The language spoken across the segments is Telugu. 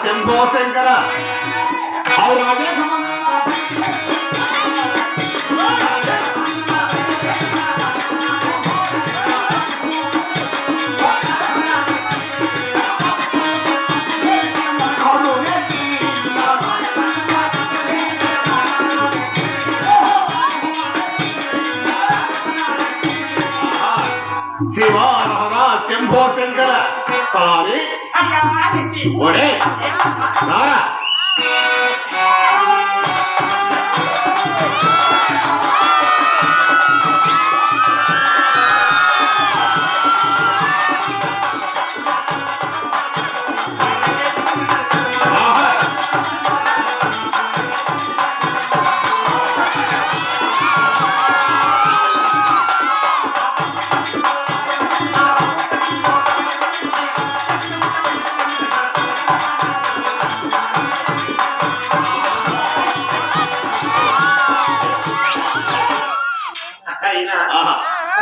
శంభో శంకర శివానహర శంభో శంకర కాని ఒరే నారా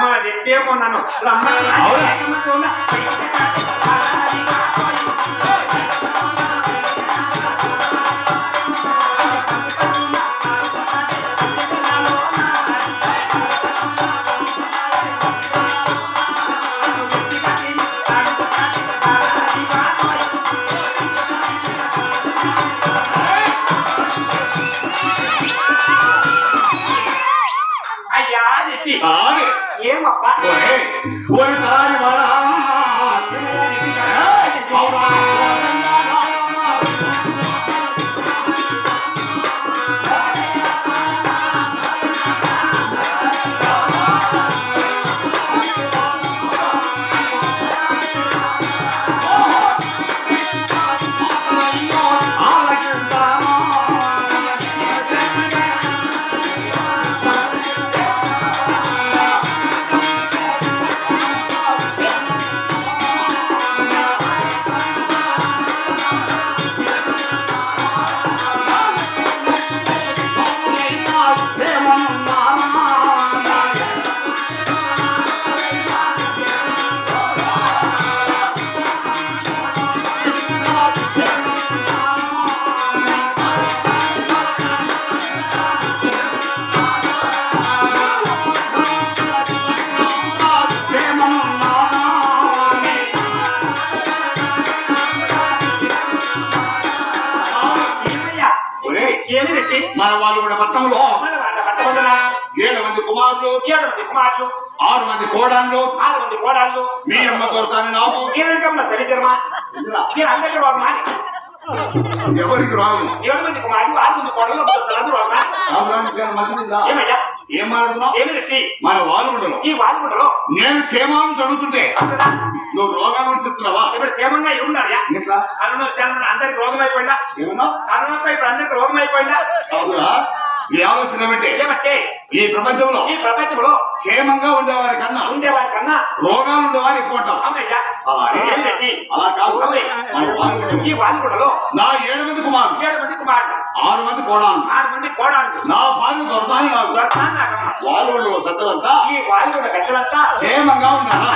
మా రెట్టేమో నన్ను అయ్యా రెట్టి ఏమప్పా ఒరి తారి వాడా మన వాళ్ళు కూడా పట్టణంలో 7 మంది కుమారులు 6 మంది కోడళ్ళు మీ అమ్మ దొరసాని నాకు ఎవరికి రాదు 7 మంది కుమారులు 6 మంది కోడళ్ళు ఏం మాట్లాడుతున్నావు మన వాలుగుండలో ఈ వాలుగుండలో నేను క్షేమాలను చదువుతుంటే నువ్వు రోగాలను చెప్తున్నావా ఇప్పుడు క్షేమంగా ఉన్నారా ఎట్లా కరోనా వచ్చాను అందరికి రోగం అయిపోయిందా ఏమన్నా కరోనాతో ఇప్పుడు అందరికి రోగం అయిపోయిందా అవునా నీ ఆలోచన ఏమంటే ఈ ప్రపంచంలో క్షేమంగా ఉండేవారి కన్నా రోగాలు ఉండేవారు ఎక్కువ ఉంటాం అలా కాదు ఈ వాలుగుండలో నా 7 మంది కుమారులు 6 మంది కోడాలు నా భార్య దొరసాని నాకు వాలుగుండలో సత్తలంతా ఈ వాలుగుండ గట్టలంతా క్షేమంగా ఉన్నారా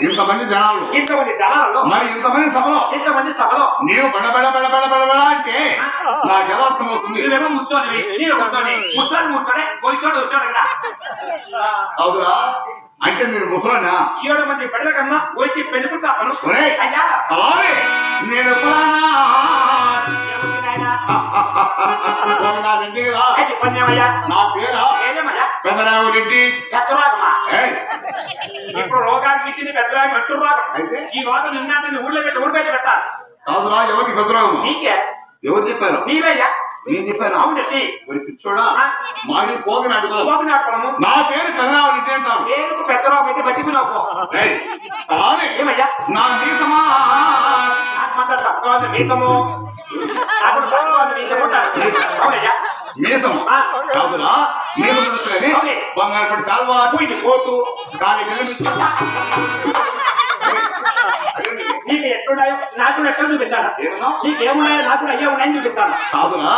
ఇంతమంది జనాల్లో మరి ఇంతమంది సభలో నీవు బెడ అంటే నాకెలా అర్థమవుతుంది అవురా అంటే నేను ముసలానా 7 మంది పెళ్ళ కన్నా వచ్చి పెళ్లి పుట్టాను నేను ఆయన నా రెడ్డి కదా చెప్పండిమయ్యా నా పేరా ఏదేమయ్యా పెదరావు రెడ్డి పెద్దరాగమా ఏయ్, ఇప్పుడు రోగానికి ఇచ్చింది పెద్దరాగం అంటు రోగం అయితే? ఈ రోగం నిన్న ఊళ్ళో పెట్టి ఊరు బయట పెట్టాలి కాదురా ఎవరికి పెదరావు నీకే ఎవరు చెప్పారు నీవయ్యా నేను చెప్పాను అవునండి మరి పిచ్చోడా మాది పోగినాడు పోగినాడుకోవడము నా పేరు పెదరావు రెడ్డి అంటారు పేరుకు పెద్ద రోగం అయితే బతికినావు ఏయ్, అలానే ఏమయ్యా నా మీసమా నాకు తక్కువ మీతము నాకు తక్కువ మీతము అవునయ్యా మీసం కాదురా మీసం కానీ అవునే. బంగారు పడి సాల్వా ఇది పోతూ దాని నీకు ఎట్లున్నాయో నాకు ఎట్లా చూపిస్తాను ఏమన్నా? నీకేమున్నాయో నాకు అయ్యే ఉన్నాయని చూపిస్తాను కాదురా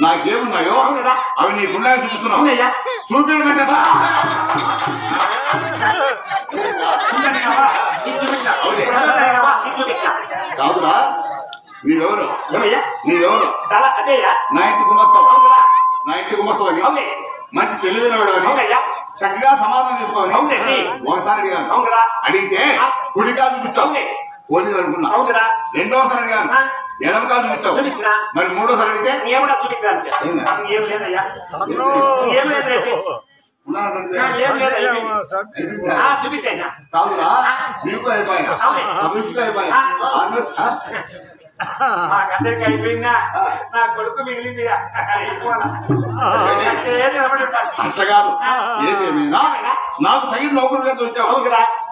నాకేమున్నాయో అవునరా అవి నీకున్నాయని చూపిస్తున్నావు అవునయ్యా చూపించమంటే చూపించావా? నీకు చూపించా. అవునే. ఇప్పుడు అడుగుతావా? నీకు చూపించా. కాదురా నీవెవరు ఏమయ్యా నీవెవరు తల అదేయ్యా నా ఇంటి గుమస్తావు అవునరా నా ఇంటి గుమస్తావు అని అవునే మంచి తెలివైన వాడు అని అవునయ్యా చక్కగా సమాధానం చెప్పుకోవాలి అవునండి ఒకసారి అడిగాను అవునరా అడిగితే కుడి కాలు చూపించావు అవునే పోలీసు అనుకున్నా అవునరా రెండోసారి అడిగాను ఎడమ కాలు చూపించావు చూపించినా మరి మూడోసారి అడిగితే ఏమన్నా చూపించాను అవునా? ఏం లేదయ్యా ఏం లేదండి ఉన్నానంటే ఏం లేదయ్యా అయిపోయిందా? చూపించా కాదురా నీకు అయిపోయా అవునే. అభివృద్ధి అయిపోయా మాకందరికి అయిపోయిందా నా కొడుకు మిగిలింది అట్లా కాదు ఏదేమైనా నాకు తగిన నౌకరుగా దొరికావు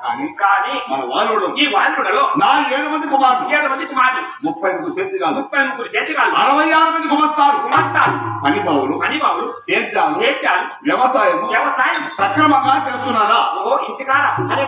కానీ కానీ మన వాళ్ళు ఈ వాల్యుడలో నా 7 మంది కుమారులు 7 మంది కుమారులు 30 చేతి కాదు 33 చేతికాలు 66 మంది కుమార్తెలు కుమార్తెలు పని బావులు పనివాళ్ళు సేద్యాలు సేద్యాలు వ్యవసాయము వ్యవసాయం సక్రమంగా చేస్తున్నారా ఓ ఇంటికాడ అనే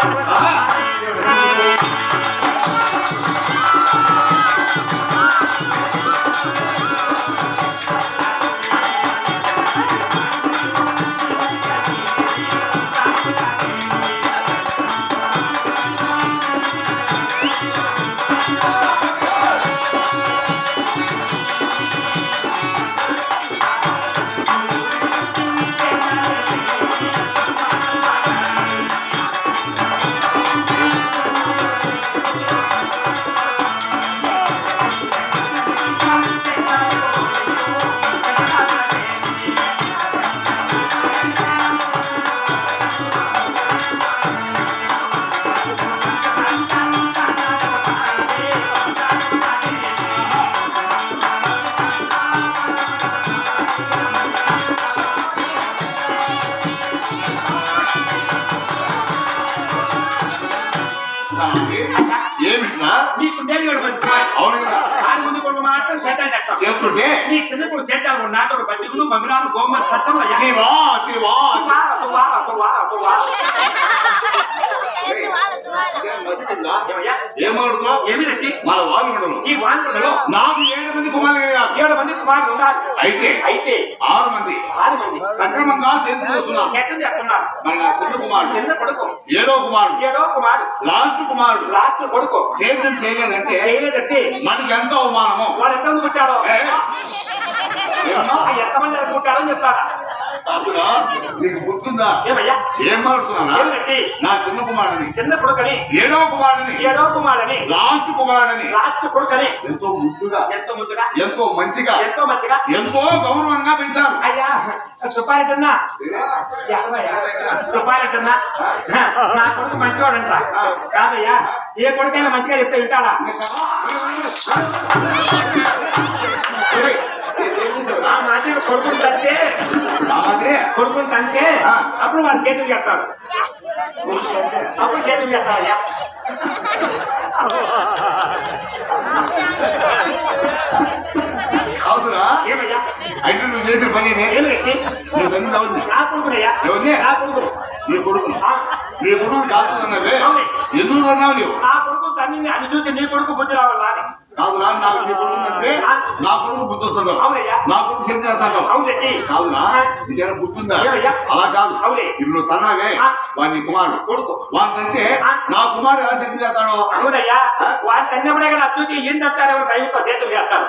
ఏమిట్లా నీకు దేవుడు అవును కదా ఆరు ముందు కొడుకు మాత్రం చేద్దాం చెప్తాం చేస్తుంటే నీ కింద కూడా చేద్దాం నాటోడు పద్దిగులు బంగారు గోమర్ సత్సంలో శివా శివా మతికిందా ఏమడుగుతావు ఏమిటండి మన వాళ్ళు ఉండరు ఈ వాంతులలో నాకు 7 మంది కుమారులు కలిగారు 7 మంది కుమారులు ఉన్నారు అయితే అయితే 6 మంది 6 మంది సక్రమంగా సేతున్నారు చెత్తం చేస్తున్నారు మరి నా చిన్న కుమారుడు చిన్న కొడుకు 7వ కుమారుడు 7వ కుమారుడు లాస్ట్ కుమారుడు రాత్రి కొడుకు సేద్యం చేయలేదంటే చేయలేదంటే మనకి ఎంత అవమానమో వాడు ఎంత పుట్టాడో ఏమన్నా? ఎంతమంది పుట్టాడో చెప్తాడా కాదురా నీకు గుర్తుందా ఏమయ్యా ఏం మాట్లాడుతున్నానా ఏమిటండి నా చిన్న కుమారుడిని చిన్న కొడుకని 7వ కుమారుడిని 7వ కుమారుని లాస్ట్ కుమారుడిని రాత్రి కొడుకని ఎంతో ముద్దుగా ఎంతో ముద్దుగా ఎంతో మంచిగా ఎంతో మంచిగా ఎంతో గౌరవంగా పెంచారు అయ్యా సుపారెడ్డన్నా సుపారెడ్డన్నా నా కొడుకు మంచివాడంట కాదయ్యా ఏ కొడుకైనా మంచిగా చెప్తే వింటాడా ఆ మాదిరి కొడుకుని తంటే కొడుకుని తంటే అప్పుడు వాళ్ళ చేతులు చెప్తాడు అప్పుడు చేతులు చెప్తాడయ్యా కాదురా ఏమయ్యా అయితే నువ్వు చేసిన పని ఏమిటి నువ్వు ఎందుకు అవుతుంది నా కొడుకునయ్యా ఎవరిని? నా కొడుకు నీ కొడుకు ఆ, నీ కొడుకు కాదుతున్నావే అవును. ఎందుకు అన్నావు నీవు నా కొడుకు తన్ని అది చూసి నీ కొడుకు బుద్ధి రావాలా అని కాదురా నాకు నీ కొడుకు అంటే నా కొడుకు బుద్ధి వస్తున్నావు అవునయ్యా నా కొడుకు చేతి చేస్తాను అవునండి కాదురా నీకేమైనా బుద్ధిందా ఏమయ్యా? అలా కాదు అవునే. ఇప్పుడు నువ్వు తన్నావే వాడిని కుమారుడు కొడుకు వాడిని తంటే నా కుమారుడు ఎలా శక్తి చేస్తాడు అవునయ్యా వాడు తన్నప్పుడే కదా చూసి ఏం తప్పారు ఎవరు దైవంతో చేతులు చేస్తారు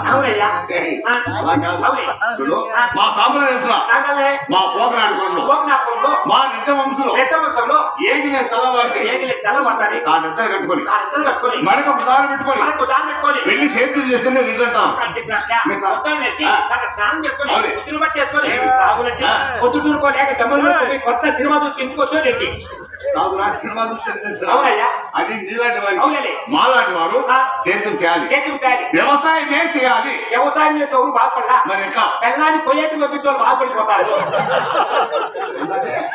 అవునయ్యా అలా కాదు చూడు మా సాంప్రదాయ మా పోకనాడుకోండి మా నిత్య వంశంలో ఏది నేను చల్లబడితే తాటెత్తలు కట్టుకొని మనకు దారి పెట్టుకొని వెళ్ళి సేద్యం చేస్తేనే రిటంటాం పొద్దుటూరుకోలేక జమ్మలు కొత్త సినిమా చూసి ఇంటికొచ్చేటి సినిమా అది నీలాంటి వారు మాలాంటి వారు సేద్యం చేయాలి వ్యవసాయమే చేయాలి వ్యవసాయం చేసేవారు బాగుపడలా మరి ఎట్లా పెళ్ళాన్ని కొయ్యేటి పంపించే వాళ్ళు బాగుపడిపోతారు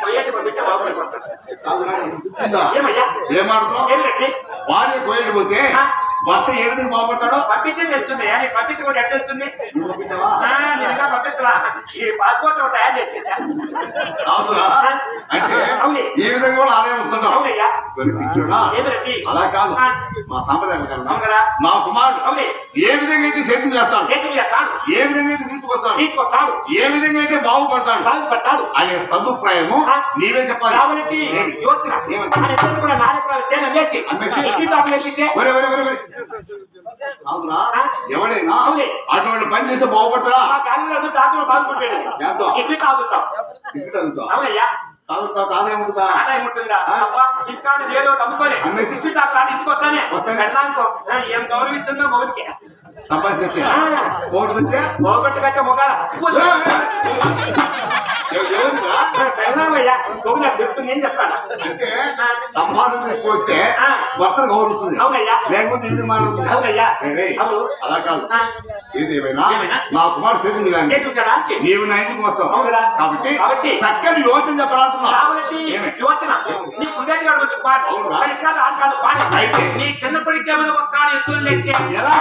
కొయ్యేటి పంపించే బాగుపడిపోతారు ఏమాడుతున్నావు భార్య కోయలు పోతే భర్త ఏడుదికి బాగుపడతాడో పంపించే తెలుస్తుంది పంపించి కూడా ఎట్లా తెలుస్తుంది నిజంగా పంపించరా ఈ పాస్పోర్ట్ తయారు చేసిందా అంటే ఏ విధంగా కూడా ఆదాయం వస్తుంటాం అవునయ్యా అలా కాదు మా సాంప్రదాయం మా కుమారుడు ఏ విధంగా అయితే సేద్యం చేస్తాడు ఏ విధంగా అయితే తీసుకొస్తాడు ఏ విధంగా అయితే బాగుపడతాడు అనే సదుప్రాయము నీవే చెప్పాలి ఎవడైనా అటువంటి పని చేస్తే బాగుపడతాడా ఆదాయం ఉంటుందా ఏదో అమ్ముకోలే ఇంటికి వస్తానే ఏం గౌరవిస్తుందో మొగుడికి సంపాదించే మొగట్టుకొచ్చే మొగాల ఏం చెప్తాను అంటే సంపాదన ఎక్కువ వచ్చే భర్తను గౌరవిస్తుంది లేకపోతే ఇంటి మారుతుంది అలా కాదు ఏదేమైనా నా కుమారు సేద్యం నీవు నా ఇంటికి వస్తావు కాబట్టి చక్కని యోచన చెప్పరాదున్నా అయితే నీ చిన్నప్పటికి ఏమైనా వస్తాను ఎక్కువ లెక్కే ఎలా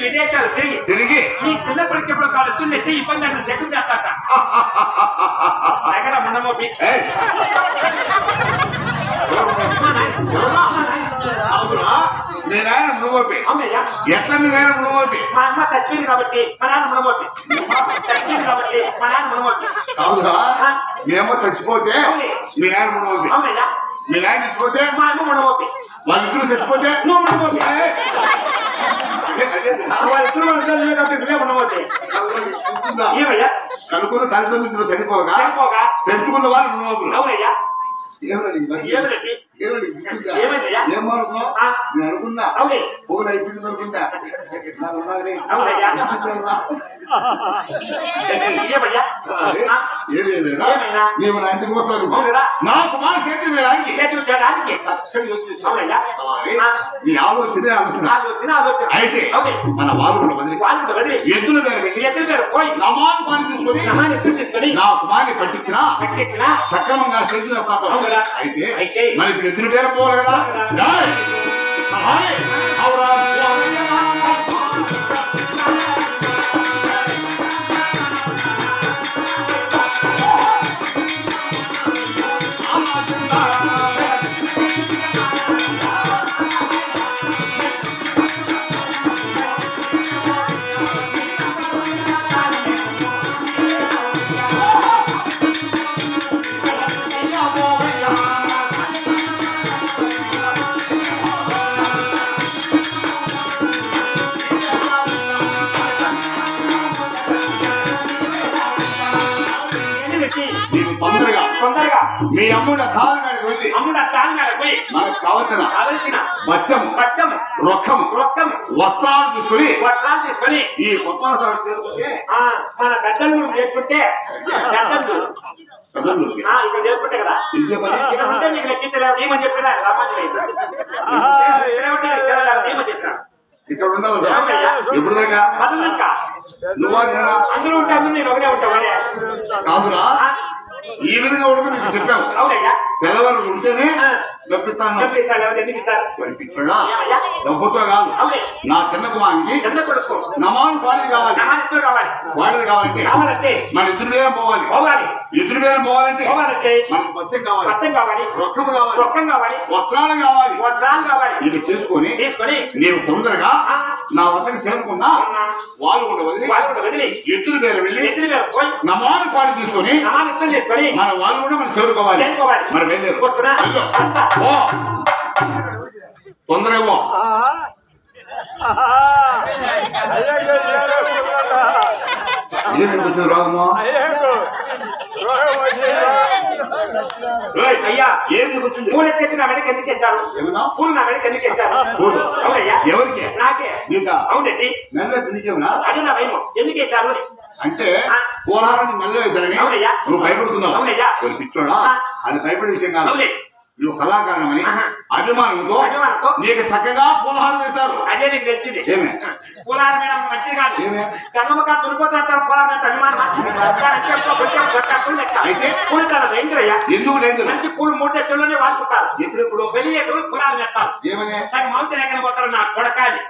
విదేశాలు తిరిగి నీ చిన్నప్పటికి ఎప్పుడు కాలుస్తుంది ఇబ్బంది అక్కడ చెట్టు చేస్తాట దగ్గర మనమోపి ఎట్లా మీ నాయన మునమోపి మా అమ్మ చచ్చిపోయింది కాబట్టి మా నాన్న మునమోపి చచ్చిపోయింది కాబట్టి మా నాన్న మునమోపి కాదురా మేమో చచ్చిపోతే మీ నాయన మునమోపి అవునయ్యా మీ నాయన చచ్చిపోతే మా అమ్మ మునమోపి వాళ్ళిద్దరూ చచ్చిపోతే నువ్వు మునమోపి ఏమయ్యా కనుక్కున్న తల్లిదండ్రులు చనిపోగా పెంచుకున్న వాళ్ళు మునమోపులు అవునయ్యా ఏం మారుతున్నావు నేను అనుకున్నా పొగలు అయిపోయింది అనుకుంటా ఏదేమైనా నీవు నా ఇంటికి వస్తాను నా కుమారు సేద్యం వేయడానికి నీ ఆలోచనే ఆలోచన అయితే మన వాళ్ళు కూడా వదిలి ఎద్దుల పోయి నమాజు పని తీసుకొని నా కుమారిని పట్టించినా సక్రమంగా సేద్యం చేస్తాను అయితే మరి ఇప్పుడు ఎద్దుల పేరు పోవాలి కదా తొందరగా తొందరగా మీ అమ్ముడ తాళం కాడికి వెళ్ళి మనకు కావలసిన బచ్చము రొక్కము వస్త్రాలు తీసుకొని ఈ కొత్త మన పెద్దలు చేసుకుంటే ఇక్కడ చేసుకుంటే కదా ఉంటే నీకు లెక్కించలేదు ఏమని చెప్పినా ఏమని చెప్పినా ఇక్కడ ఉండదు ఎప్పుడు దాకా నువ్వు అందరూ ఉంటే అందరూ నేను ఒకనే ఉంటావాడే కాదురా ఈ విధంగా ఉడుకు నీకు చెప్పావు తెల్లవారు ఉంటేనే డబ్బిస్తాను డబ్బుతో కాదు నా చిన్న కుమారికి నమాను పాడేది కావాలి కావాలంటే మన ఎదురు వేరం పోవాలి ఎదురు వేరం పోవాలంటే మనకు పత్యం కావాలి రొక్కం కావాలి వస్త్రాలు కావాలి ఇది తీసుకొని నీవు తొందరగా నా వద్దకు చేరుకున్నా వాళ్ళు కూడా వదిలి ఎదురు వేరం వెళ్ళి నమాను పాడి తీసుకొని మన వాళ్ళు కూడా మనం చేరుకోవాలి మరి వెళ్ళారు తొందరగా ఏమిటి వచ్చింది రోగము అయ్యా ఏమి వచ్చింది పూలు ఎత్తి నా వెనక ఎందుకు తెచ్చారు పూలు నా వెనక ఎందుకు తెచ్చారు అవునయ్యా ఎవరికి నాకే నీకా అవునండి నల్ల తినికేమనా అది నా భయం ఎందుకు వేశారు అంటే పోలహారాన్ని నల్ల వేశారని నువ్వు భయపడుతున్నావు అవునయ్యా పిచ్చోడా అది భయపడే విషయం కాదు నువ్వు కళాకారణమని అభిమానంతో నీకు చక్కగా పూలహారం వేశారు అదే నీకు తెలిసింది పూలహారం వేయడం మంచిది కాదు గంగమ్మ కాదు దురిపోతారు పూలహారం అభిమానం అయితే ఎందుకు మంచి పూలు 3 తెచ్చుల్లోనే వాడుకుంటారు ఇప్పుడు పెళ్లి ఎక్కడ పూలాలు వేస్తారు ఏమని సగం అవసరం ఎక్కడ పోతారు నా కొడకాలి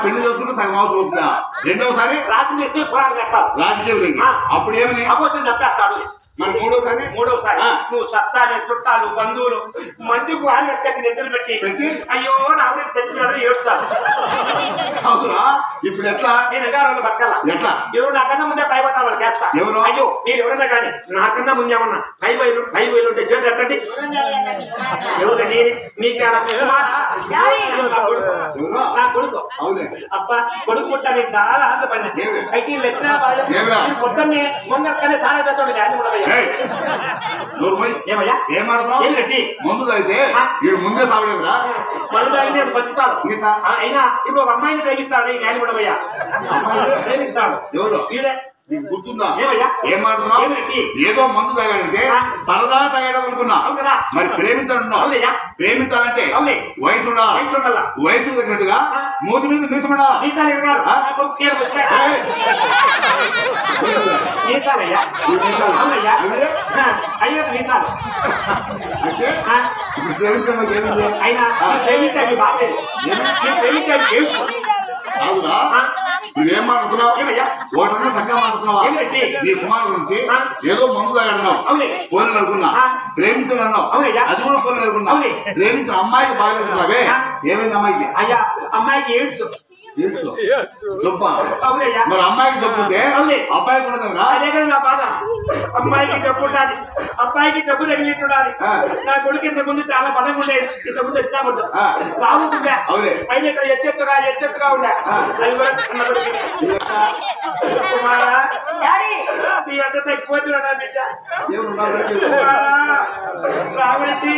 పెళ్లి చేసుకుంటే సగం అవసరం అవుతుందా రెండోసారి రాజకీయ పూలాలు వేస్తారు రాజకీయం అప్పుడు ఏమని అబోచం చెప్పేస్తాడు మరి మూడోసారి నువ్వు సత్తాలు చుట్టాలు బంధువులు మంచికు వాళ్ళు పెట్టి నిద్ర పెట్టి అయ్యో రావుడి చచ్చిపోయాడు ఏడుస్తారు ఇప్పుడు ఎట్లా నేను ఎగారు బతకాల ఎట్లా ఎవరు నాకన్నా ముందే పైపోతాను వాళ్ళు చేస్తా ఎవరు అయ్యో మీరు ఎవరైనా కానీ నాకన్నా ముందే ఉన్నా పైబైలు ఉంటే చేతి ఎట్టండి ఎవరు మీకు నా కొడుకు అబ్బా కొడుకు పుట్టా నేను చాలా ఆనందపడినా అయితే లెక్క పొద్దున్నే ముందరకనే చాలా చదువు డాడీ కూడా ముందు అయితే వీడు ముందే సాగలేదురా మందు తాగితే బతుకుతాడు అయినా ఇప్పుడు ఒక అమ్మాయిని ప్రేమిస్తాడు ఈ న్యాయం కూడా ప్రేమిస్తాడు ఎవరు వీడే గుర్తుందా ఏం మాట్లాడుతున్నావు ఏదో మందు తాగాడంటే సరదా తాగడం అనుకున్నా మరి ప్రేమించాలంటే వయసు ఉండాలి వయసు తగినట్టుగా మూతి మీద మీసమడా అయ్యో మీసాలు అవునా నువ్వేం మాట్లాడుతున్నావు ఒకటన్నా చక్కగా మాట్లాడుతున్నావా నీ కుమారుడు గురించి ఏదో మందు తాగడున్నావు పోనీ అనుకున్నా ప్రేమించడు అన్నావు అది కూడా పోనీ అనుకున్నా ప్రేమించిన అమ్మాయికి బాగాలేదున్నావే ఏమైంది అమ్మాయికి అయ్యా అమ్మాయికి ఏడ్స్ జబ్బ మరి అమ్మాయికి జబ్బు ఉంటే అబ్బాయి కూడా అదే కదా నా బాధ అమ్మాయికి జబ్బు ఉండాలి అబ్బాయికి జబ్బు తగిలిట్టుండాలి నా కొడుకు ఇంత ముందు చాలా బలంగా ఉండేది ఇంత ముందు వచ్చినప్పుడు బాగుంటుందా పైన ఇక్కడ ఎత్తెత్తుగా ఉండే నీ అంత తగ్గిపోతున్నా బిడ్డ రావడి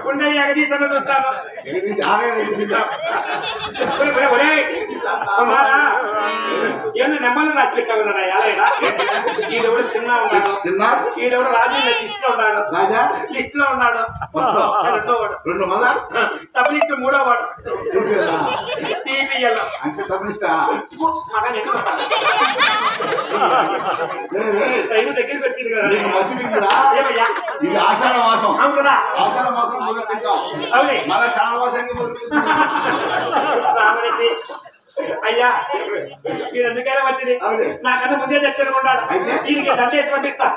ఉండే ఎగదీతను చూస్తాను ఏమన్నా నెమ్మలు రాసిపెట్టావు ఈడెవడు చిన్న ఉన్నాడు ఈడెవడు రాజు లిస్ట్ లో ఉన్నాడు లిస్ట్ లో ఉన్నాడు రెండు మళ్ళా తబలిస్ట్ 3వ వాడు టీవీఎల్ అంటే తబలిస్ట్ మగ నేను దగ్గరికి వచ్చింది కదా ఇది ఆషాఢ మాసం అవును కదా ఆషాఢ మాసం మొదలు పెట్టాం మళ్ళా శ్రావణ మాసానికి అయ్యా మీరు ఎందుకైనా వచ్చింది నాకన్నా ముందే తెచ్చుకున్నాడు దీనికి దండేసి పంపిస్తా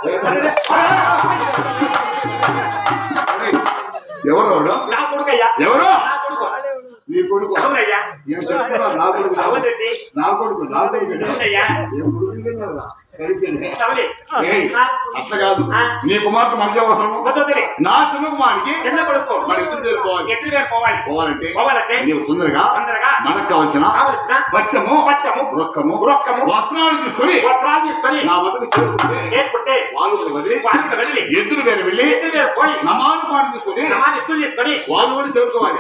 ఎవరు నా కొడుకు అయ్యా ఎవరు నా కొడుకు నీ కొడుకు అవునయ్యా నా కొడుకు నా కొడుకు నా కొడుకు అవునయ్యా ఏం కొడుకు అట్లా కాదు నీ కుమార్తె మనకే అవసరము నా చిన్న కుమారికి చిన్న కొడుకు మన ఇద్దరు చేరుకోవాలి పోవాలంటే నీవు తొందరగా మనకు కావలసిన బచ్చము రొక్కము వస్త్రాలు తీసుకొని నా వద్దకు చేరుకుంటే వాళ్ళు వదిలి ఎద్దులు వేరు వెళ్ళి నమాను పాటు తీసుకొని వాళ్ళు కూడా చేరుకోవాలి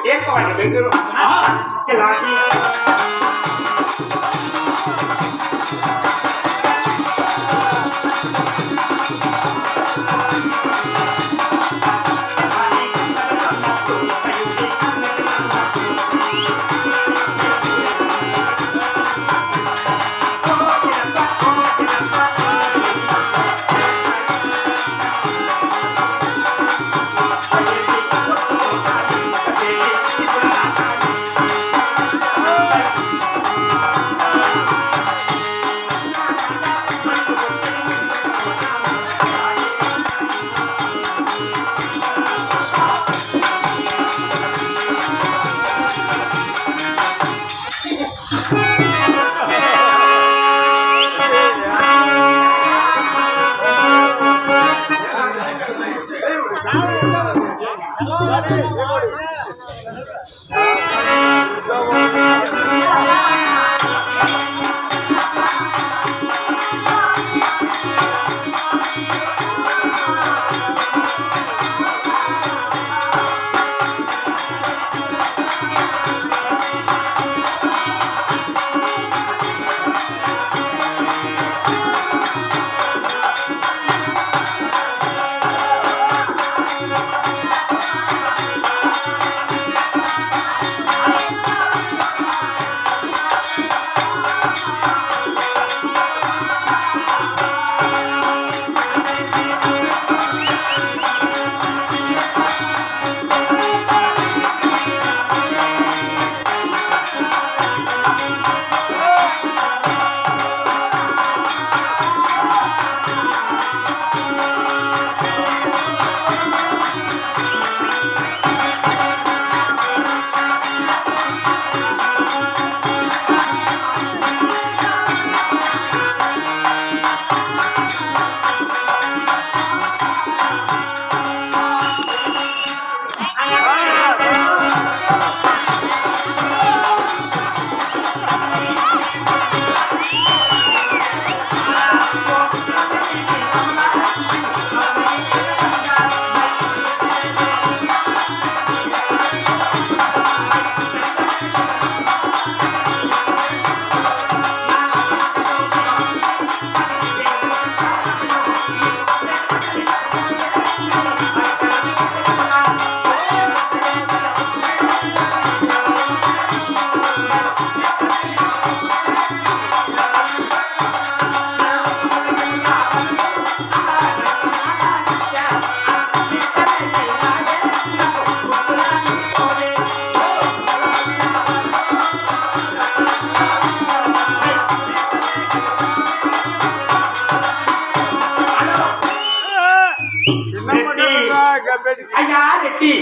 అయ్యా రెడ్డి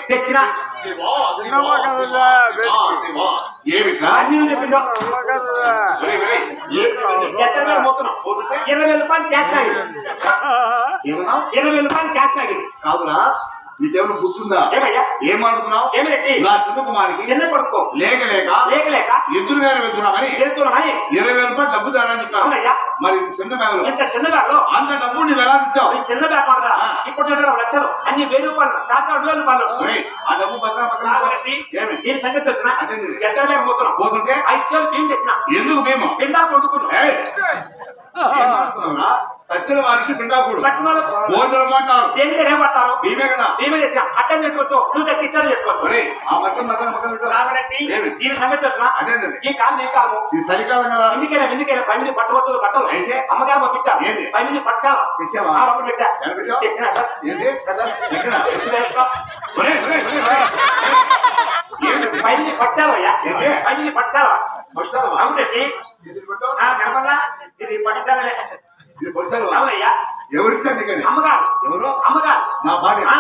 తెచ్చిన అన్ని చెప్పిందో 20,000 మొత్తం 20,000 రూపాయలు క్యాష్ తాగింది 20,000 రూపాయలు క్యాష్ తాగింది కాదురా నీకేమైనా గుర్తుందా ఏమయ్యా ఏమంటున్నావు ఏమి రెడ్డి నా చిన్న కుమారికి చిన్న కొడుకు లేక ఎదురు వేరే వెళ్తున్నామని 20,000 రూపాయలు డబ్బు దారని చెప్పాను మరి చిన్న బ్యాగ్ ఇంత చిన్న బ్యాగ్ లో అంత డబ్బు నువ్వు ఎలా ఇచ్చావు చిన్న బ్యాగ్ ఇప్పుడు 2 లక్షలు అన్ని 1,000 రూపాయలు కాక 2,000 రూపాయలు ఆ డబ్బు పక్కన దీని సంగతి వచ్చిన ఎక్కడ పోతుంటే 5 కిలోలు బియ్యం తెచ్చిన ఎందుకు మేము పిండా కొట్టుకున్నాం సచ్చిన వారికి పిండాకుడు భోజనం అంటారు దేనికి రేపడతారు బీమే కదా బీమే తెచ్చా అట్టని చేసుకోవచ్చు నువ్వు తెచ్చి ఇట్టని చేసుకోవచ్చు ఆ పక్కన దీని సంగతి వచ్చిన అదే ఈ కాలం ఏ కాలము ఈ చలికాలం కదా ఎందుకైనా 10 మంది పట్టబోతుంది బట్టలు అయితే అమ్మగారు పంపించారు 10 మంది పట్టాలా తెచ్చావా పెట్టా తెచ్చిన పైన పట్టాలయ్యా పైన పట్టాలా అవునండి కనపడా ఇది పట్టాలే ఇది పొడిచారు అవునయ్యా ఎవరిచ్చారు నీకు అది? అమ్మగారు ఎవరు? అమ్మగారు నా భార్య ఆ.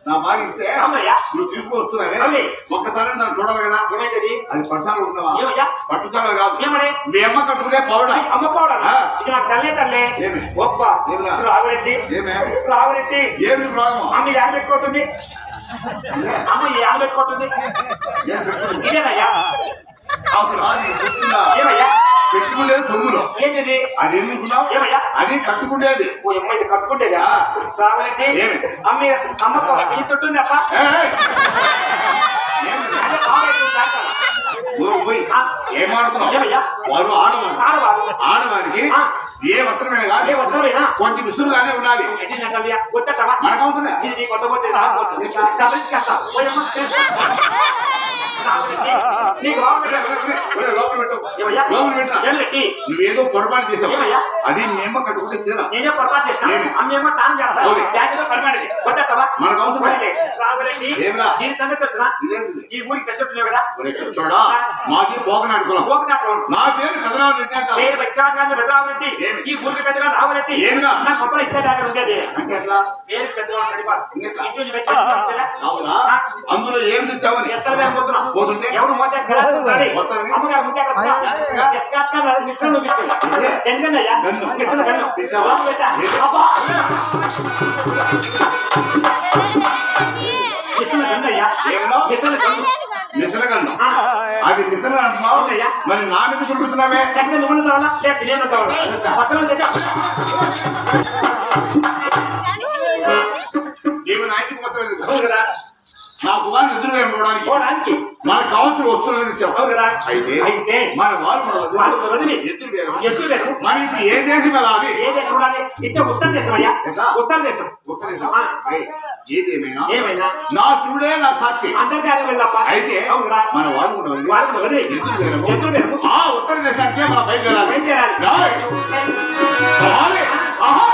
నా భార్య ఇస్తే అవునయ్యా నువ్వు తీసుకొస్తున్నావే అవునే. ఒక్కసారి దాన్ని చూడాలి కదా ఏమైంది అది పట్టుసాలు ఉంటున్నావా ఏమయ్యా పట్టుసాలు కాదు ఏమడే మీ అమ్మ కట్టుకునే పౌడర్ అమ్మ పోవడం ఆ. ఇది నాకు తల్లే తల్లే ఏమి? గొప్ప ఏమిరా? రావరెడ్డి ఏమే రావరెడ్డి ఏమి రోగము అమ్మ యాడ పెట్టుకుంటుంది అమ్మ యాడ పెట్టుకుంటుంది ఏం పెట్టుకుంది? ఇదేనయ్యా నాకు రాదు చెప్తుందా ఏమయ్యా పెట్టుకునేది సొమ్ములు ఏంటిది అది ఎందుకున్నావు ఏమయ్యా అది కట్టుకునేది ఓ అమ్మాయి కట్టుకుంటేదా ఆ. రావరెడ్డి ఏమి? అమ్మకు ఈ చుట్టుంది అప్ప ఏయ్! ఏంది? అదే రావరెడ్డి దాకా. నువ్వు పోయి ఆ. ఏమాడుతున్నావు ఏమయ్యా? వారు ఆడవారు ఆడవారు ఆడవారికి ఆ. ఏ వస్త్రమే కాదు ఏ వస్తావేనా కొంచెం విసురుగానే ఉండాలి ఇది నా తల్లియా కొట్టవా మనకవుతుందా ఇది కొత్త పోతే నీకు లోపల పెట్టు లోపల పెట్టా నువ్వేదో పొరపాటు చేసావు ఏమయ్యా? అది మేమ కట్టుకుంటే తీరా నేనే పొరపాటు చేసిన ఏమి? అమ్మేమో తాను చేస్తాను అవును. జాగ్రత్త పొరపాటు కొట్టవా మనకవుతుందా రావులండి ఏమిరా? దీని సంగతి వచ్చినా ఇదేంటిది ఈ ఊరికి తెచ్చుతున్నావు కదా చూడా మాది పోకనాడుకున్నాం పోకినట్టు నా పేరు చంద్రరావు రెడ్డి అంటావు. నేను వచ్చాను పెద్దరావురెడ్డి ఏమి? ఈ ఊరికి పెద్దగా రావురెడ్డి ఏమిరా? నా కొత్త ఇచ్చే దగ్గర ఉండేది అంటే ఎట్లా పేరు పెద్దరావు సరిపాదు ఇంకెట్లా? ఇంటి నుంచి వచ్చి అవునా అందులో ఏం తెచ్చావని ఎత్తలు మేము పోతున్నాం పోతుంటే? ఎవరు మోచేస్తారు వస్తారని? అమ్మగారు ముందే ఎందుకన్నయ్యా గన్ను. తెచ్చావా? కన్నయ్యా ఏమన్నా? మిసనగన్ను అది మిసన అంటున్నావు మరి నా మీద కుడుతున్నావే చక్కగా నువ్వు కావాలా నేను కావాలా పక్కన తెచ్చా నీవు నా ఇంటికి వస్తలేదు అవును కదా నా కుమారుని ఎదురు వేయడానికి పోవడానికి మనకు కావాల్సిన వస్తువులు తెచ్చావు అవును కదా అయితే అయితే మన వాళ్ళు వాళ్ళు వదిలి ఎదురు వేయరు ఎత్తు లేదు మన ఇప్పుడు ఏ దేశం వెళ్ళాలి ఏ దేశం ఉండాలి ఇచ్చే ఉత్తర దేశం అయ్యా ఉత్తర దేశం గొప్ప దేశం ఏదేమైనా ఏమైనా నా శివుడే నా సాక్షి అంతర్జాతీయ వెళ్ళప్ప అయితే అవునురా మన వాళ్ళు కూడా వదిలి వాళ్ళు వదిలి ఎత్తు వేరు ఆ ఉత్తర దేశానికే మన బయలుదేరాలి బయలుదేరాలి రాయ్. రావాలి. ఆహా.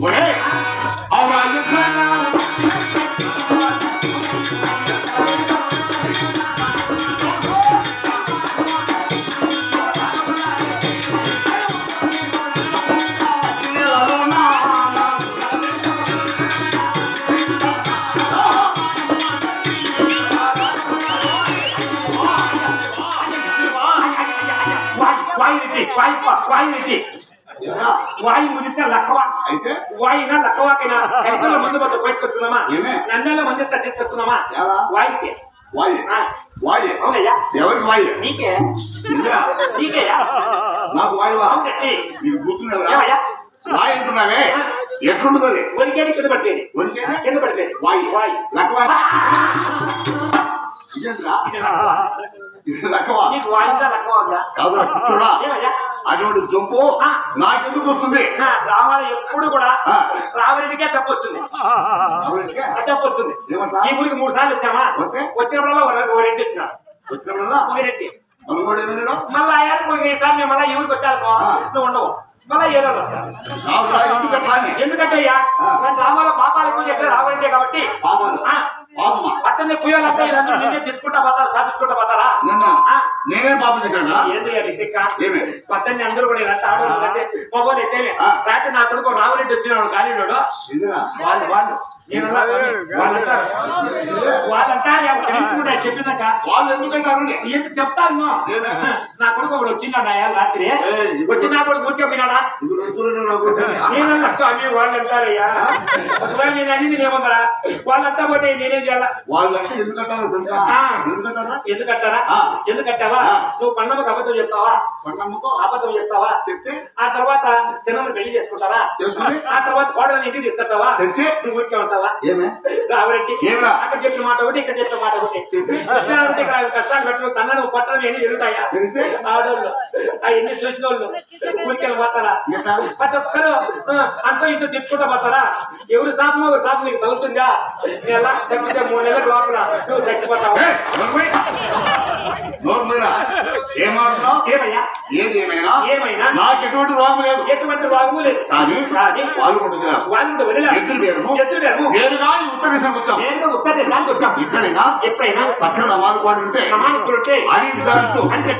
ఒరేయ్, ఆ రాజస్థాన్ వాయి ముదిస్తే లక్కవా అయితే వాయినా లక్కవాకైనా కైకల్లో మందు పట్టు బయటకొస్తున్నామా ఏమే? నన్నెల్లో మంది తీసుకొస్తున్నామా ఎలా? వాయితే వాయే వాయే అవునయ్యా ఎవరికి వాయే నీకే ఇందిరా నీకేయా నాకు వాయువా అవునండి నీకు గుర్తుందా ఏమయ్యా వాయి అంటున్నావే ఎట్లుంటుంది ఒరికేది కింద పడితేది వరికేది? కింద పడితేది వాయి వాయి లక్కవా ఇదేంట్రా? ఇది లక్కవా నీకు వాయిందా లక్కవాగా కాదురా చూడా ఏమయ్యా అటువంటి జంపు ఆ. నాకెందుకు వస్తుంది రామాలు ఎప్పుడు కూడా ఆ. రావడికే తప్పొచ్చింది ఎవరికి? తప్పొచ్చింది ఏమంటా? ఈ ఊరికి 3 సార్లు వచ్చామా ఓకే. వచ్చినప్పుడల్లా ఒక రెడ్డి వచ్చినాడు వచ్చినప్పుడల్లా ఒక రెడ్డి మనం కూడా ఏమైనా మళ్ళీ అయ్యారు ఈసారి మేము మళ్ళీ ఈ ఊరికి వచ్చాను ఆ. నువ్వు ఉండవు మళ్ళీ ఏదో వచ్చారు కాదురా ఎందుకు అట్లా అని? ఎందుకంటే అయ్యా మన రామాల పాపాలు ఎక్కువ చెప్పారు రావాలంటే కాబట్టి పాపాలు ఆ, పాపమా అతన్ని పుయ్యాలంటే ఇదంతా నిన్నే తిట్టుకుంటా పోతారు సాధించుకుంటా పోతారా నిన్న ఆ. నేనే పాపం చేశాను ఏంది అది తిక్క ఏమే పద్దెనిమిది అందరూ కూడా ఇలా ఆడవాళ్ళు అంటే మగవాళ్ళు ఎత్తేమే ఆ. రాత్రి నా కొడుకు రావురెడ్డి వచ్చినాడు గాలిలోడు ఇదిరా వాళ్ళు నేనన్నా వాళ్ళంటారు చెప్పినాక వాళ్ళు ఎందుకంటారు ఏంటి చెప్తాను ఏమే? నా కొడుకు ఒకడు వచ్చిందా రాత్రి వచ్చి నా కొడుకు కూర్చోపోయినాడా నేనన్నా స్వామి వాళ్ళు అంటారయ్యా ఒకవేళ నేను అనేది ఏమంటారా వాళ్ళంతా పోతే నేనే ఏం చేయాలా వాళ్ళు అంటే ఎందుకంటారా తెలుసా? ఎందుకంటారా ఎందుకంటావా నువ్వు పన్నమ్మకు అబద్ధం చెప్తావా అబద్ధం చెప్తావా చెప్తే ఆ తర్వాత చిన్నను పెళ్లి చేసుకుంటావా ఆ తర్వాత కోడలను ఇంటికి తీసుకొస్తావా తెచ్చి నువ్వు ఊరికే ఉంటావా ఏమే రావరెడ్డి ఏమరా అక్కడ చెప్పిన మాట ఒకటి ఇక్కడ చెప్పిన మాట ఒకటి కష్టాలు పెట్టడం కన్నా నువ్వు పట్టడం ఎన్ని జరుగుతాయా ఆడోళ్ళు ఎన్ని చూసిన వాళ్ళు ఊరికెళ్ళి పోతారా ప్రతి ఒక్కరు అంతా ఇంట్లో తెచ్చుకుంటా పోతారా ఎవరు శాపం ఒక శాపం నీకు తగులుతుందా ఎలా చచ్చితే 3 నెలల లోపల నువ్వు చచ్చిపోతావు ఏమయ్యా ఏదేమైనా ఏమైనా నాకు ఎటువంటి రోగం లేదు ఎటువంటి రోగము లేదు కానీ వాళ్ళు వాళ్ళు వదిలేదు ఎద్దులు నేరుగా ఉత్తర దేశానికి వచ్చాం ఉత్తర దేశానికి వచ్చాం ఇక్కడైనా ఎప్పుడైనా సక్కర నమానుకుంటే అది విచారిస్తూ అంటే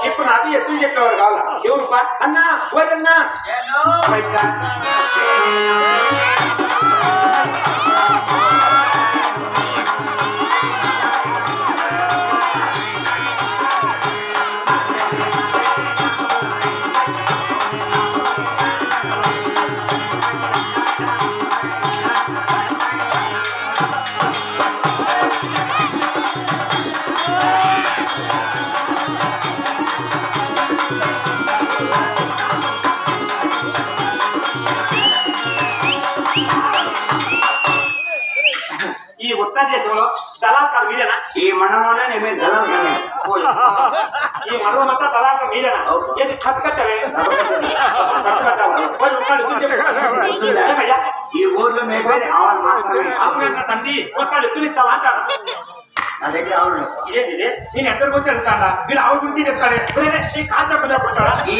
ఇప్పుడు నాకు ఎత్తులు చెప్పేవారు కావాలా ఎవరు అన్నా పోదన్నా ఈ ఉత్తర దేశంలో దళాకాలు మీదేనా ఈ మండలంలోనే నేను దళాలు ఈ మండలం అంతా దళాకాలు మీదేనా ఏది కట్టుకట్టవే ఈ ఊర్లో మేపేది ఆవులు మాత్రమే అవునా తండ్రి ఒక్కళ్ళు ఎత్తులు ఇస్తావా అంటారు నా దగ్గర ఆవులు ఏంటి నేను ఎద్దరు గురించి వెళ్తాడా వీళ్ళు ఆవుల గురించి చెప్తాడే కాలు తప్పకుండా ఈ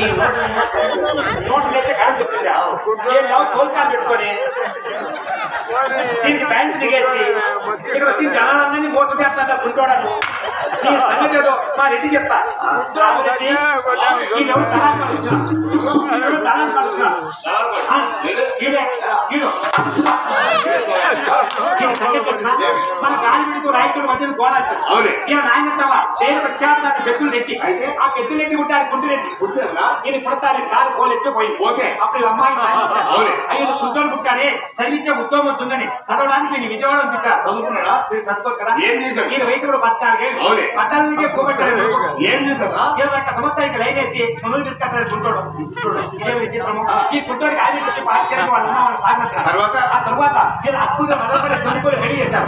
నోట్లు అయితే కరెంట్ వచ్చిందా తోలుకాలు పెట్టుకొని దీనికి బ్యాంక్ దిగేసి ఇక్కడ వచ్చి జనాలందరినీ మోసం చేస్తా కుంటోడాను నీ సంగతి ఏదో మా రెడ్డి చెప్తా మన గాలివిడితో రైతుల మధ్య గోడాలి ఈయన నాయనత్తవా నేను వచ్చేస్తాను పెద్దలు నెట్టి ఆ పెద్దలు నెట్టి ఉంటారు గుంటు నెట్టి ఈయన పుడతాను కాలు కోలెత్తి పోయింది అప్పుడు అమ్మాయి అయ్యో సుద్దోలు పుట్టాడే చదివించే ఉద్యోగం వచ్చిందని చదవడానికి నేను విజయవాడ పంపించారు చదువుకున్నాడా మీరు చదువుకోరా ఏం చేశాడు ఈయన రైతులు 14 పోగొట్టారు 21 సంవత్సరానికి లైన్ వేసి మునులు తీసుకొస్తారు గుంటోడు ఈ గుంటోడికి ఆయన వచ్చి పార్టీ వాళ్ళు తర్వాత ఆ తర్వాత ఈయన అద్భుతంగా మొదలుపడి చదువుకొని రెడీ చేశారు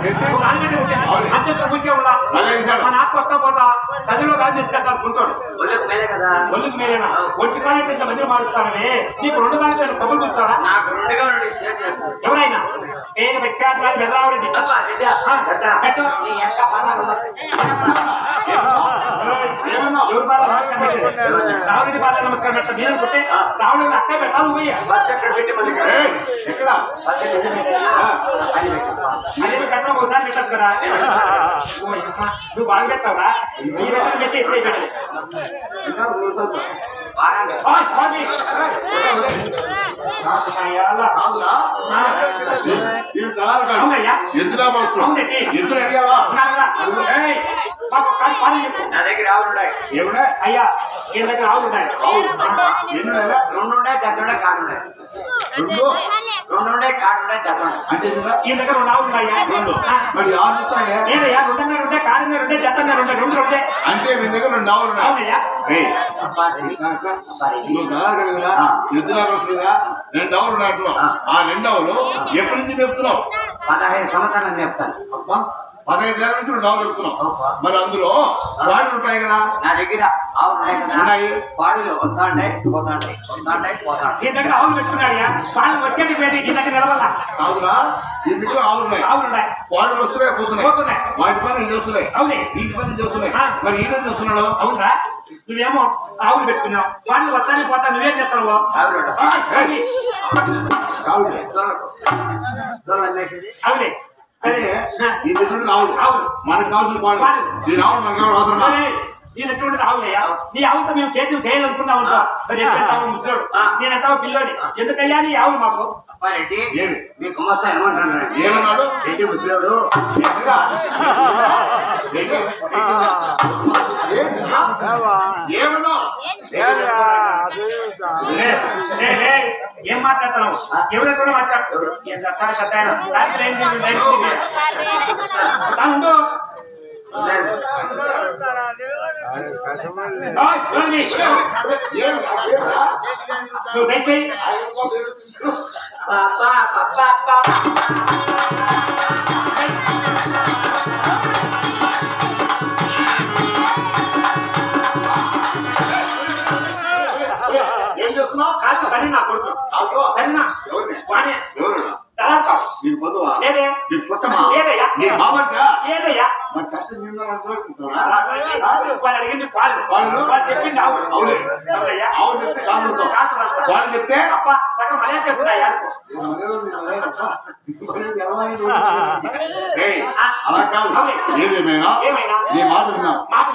మన ఆకు వస్తా పోతా గదిలో గాలి తీసుకొస్తారు గుంటోడు ఒళ్ళుకు మేలేనా ఒంటి కాలంటే ఇంత మంది మారుస్తారని నీకు 2 కాలంలో కబులు చూస్తారా నాకు 2 కాలంలో ఎవరైనా పేద వ్యక్తి బెదరావడండి రావుడి బాధ నమస్కారం పెట్ట మీద కొట్టే రావుడి అక్క పెట్టాలి పోయి పెట్టి ఎక్కడ అదే పెట్టడం ఒకసారి పెట్టదు కదా నువ్వు బాగా పెడతావురా పెట్టి నా దగ్గర ఆవులు ఉన్నాయి అయ్యా ఈ దగ్గర ఆవులు ఉన్నాయి 2 ఉన్నాయి జతలున్నాయి కాడు ఉన్నాయి 2 ఉన్నాయి కాడు ఉన్నాయి జతలున్నాయి అంటే ఈ దగ్గర 2 ఆవులు ఉన్నాయా మరి ఏదయ్యా 2 ఉంటే కాడు 2 జతలు 2 ఉంటే అంటే మీ దగ్గర 2 ఆవులు ఉన్నాయి అవునయ్యా ఎద్దులా వస్తుందా 2 ఆవులు ఉన్నట్లు ఆ 2 ఆవులు ఎప్పటి నుంచి చెప్తున్నావు 15 సంవత్సరాలు చెప్తాను అబ్బా 15 ఏళ్ళ నుంచి 2 ఆవులు పెడుతున్నావు. మరి అందులో వాడులు ఉంటాయి కదా? నా దగ్గర ఆవులు ఉన్నాయి. వాడులు వస్తాంటాయి పోతాంటాయి నీ దగ్గర ఆవులు పెట్టుకున్నాయా? వాళ్ళు వచ్చేది పేరు నీ దగ్గర నిలవాలా? కాదురా, ఇందుకు ఆవులు ఉన్నాయి. వాడులు వస్తున్నాయి పోతున్నాయి. వాటి పని ఇది వస్తున్నాయి. అవునే వీటి పని ఇది వస్తున్నాయి. మరి ఈయన చూస్తున్నాడు. అవునా? నువ్వేమో ఆవులు పెట్టుకున్నావు, వాళ్ళు వస్తానే పోతా, నువ్వేం చేస్తావు? అవునే సరే. ఈ దగ్గర ఆవులు మనకు కావాల్సిన పాడు ఈ ఆవులు మనకు ఎవరు అవసరమా? నేను ఎటువంటి ఆవులయ్యా? నీ ఆవుతో మేము చేతులు చేయాలనుకున్నావు. ముసలోడు నేనంటావు పిల్లోని, ఎందుకయ్యా నీ ఆవులు మాకు? ఏమన్నాడు ముసలోడు? ఏమన్నా ఏం మాట్లాడుతున్నావు? ఎవరితో మాట్లాడుతూ ఏం చేస్తున్నావు? కాదు నా కొడుకు అడిగింది చెప్పింది వాళ్ళు చెప్తే సగం మర్యాద చెప్తున్నాయా? అలా కాదు. ఏదేమైనా నీ మాట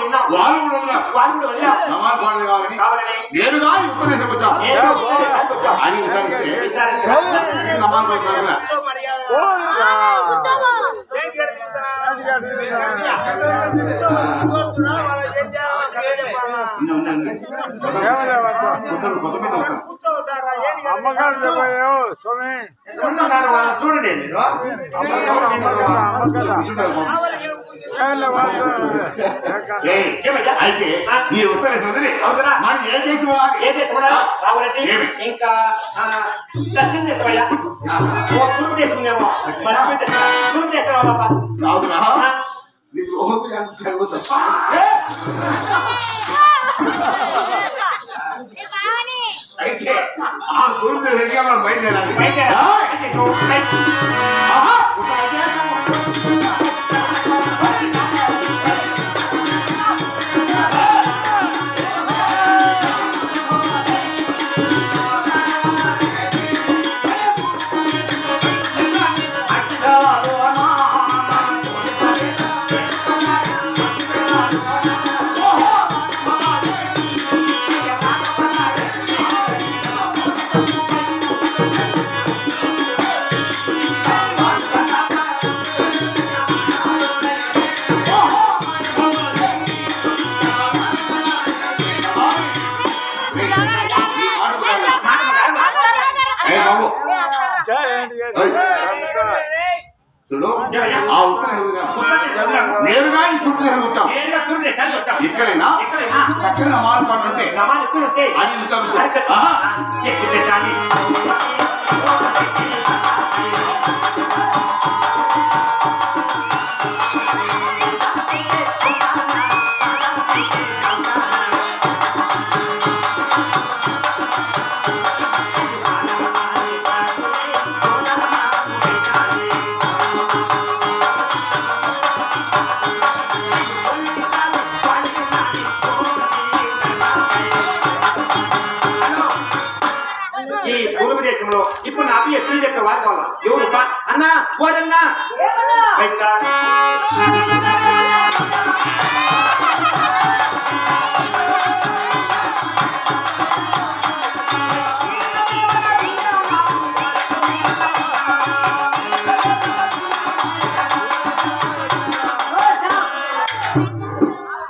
విన్నావు. వాళ్ళు కూడా కావాలని నేరుగా ఉపదేశం వచ్చాం అని విచారిస్తే చూడండి అయితే ఈ ఉత్తరేసి వదిలి మనం ఏం చేసి ఇంకా దర్శనం చేసామయ్యా. గురువు చేసుకున్నామో గురువు చేసావా? కాదురా, అయితే ఆ గురువు దగ్గర మనం బయలుదేరాలి. నేరుగా ఈ తుర్పు వచ్చాం. ఇక్కడైనా చక్కని నమాలు పడుతుంటే అని ఇప్పుడు నాకు ఎప్పుడు చెప్పే వారు కావాలా? ఎవరు అన్నా పోదన్నా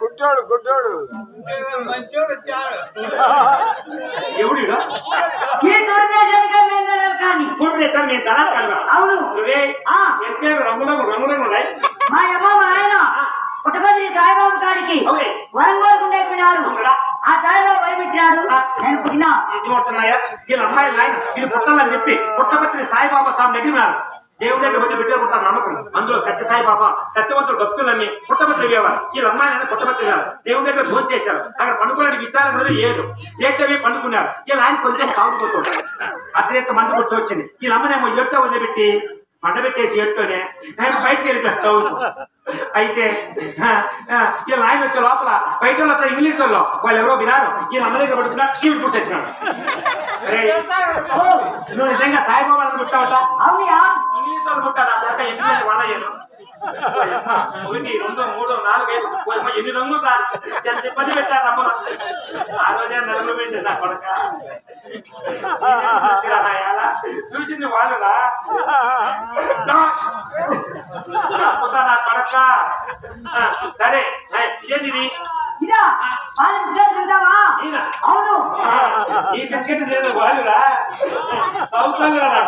గుడ్డోడు గుడ్డోడు ఎవడు అవును రంగులకు రంగులకు ఉన్నాయి. మా అమ్మ మా ఆయన పుట్టపల్లి సాయిబాబు కాడికి వరం కోరుకుంటే పిన్నారు. ఆ సాయిబాబు వరమిచ్చినాడు. నేను పుట్టినా వీళ్ళ అమ్మాయి నాయన వీళ్ళు పుట్టాలని చెప్పి పుట్టపత్రి సాయిబాబా స్వామి దగ్గర దేవుడి దగ్గర వచ్చి బిడ్డలు పుట్టారు నమ్మకం. అందులో సత్యసాయి బాబా సత్యవంతుడు భక్తులన్నీ పుట్టపత్రి వేవారు. వీళ్ళ అమ్మాయిని పుట్టపత్రి వేయాలి. దేవుడి దగ్గర భోజనం చేశారు. అక్కడ పండుకోవడానికి విచారం కూడా ఏటవి పండుకున్నారు. వీళ్ళ ఆయన కొంచెం కావుకుపోతాడు. అత్యంత మంది గుర్తు వచ్చింది. వీళ్ళ అమ్మనేమో ఏడుతో వదిలిపెట్టి పంట పెట్టేసి ఏడుతోనే బయటకు వెళ్ళిపోయారు. అయితే వీళ్ళ ఆయన వచ్చే లోపల బయట వాళ్ళు ఇంగ్లీష్ వాళ్ళు వాళ్ళు ఎవరో వినారు. వీళ్ళ అమ్మ దగ్గర పడుతున్నారు. శివుడు పుట్టేసినాడు. నువ్వు నిజంగా సాయిబాబాలను పుట్టావట? అవునా? ఇంగ్లీష్ వాళ్ళు పుట్టాడు. అక్కడ ఎందుకంటే వాళ్ళయ్యాను 1, 2, 3, 4, 5 ఎన్ని రంగులు ఎంత ఇబ్బంది పెట్టారు అమ్మ. ఆ రోజే నలుగురు పెట్టి నా కొడక చూసింది వాళ్ళురా నా కొడక. సరే ఇదేంటి అవును ఈ బిస్కెట్ లేదు వాళ్ళురా అవుతారా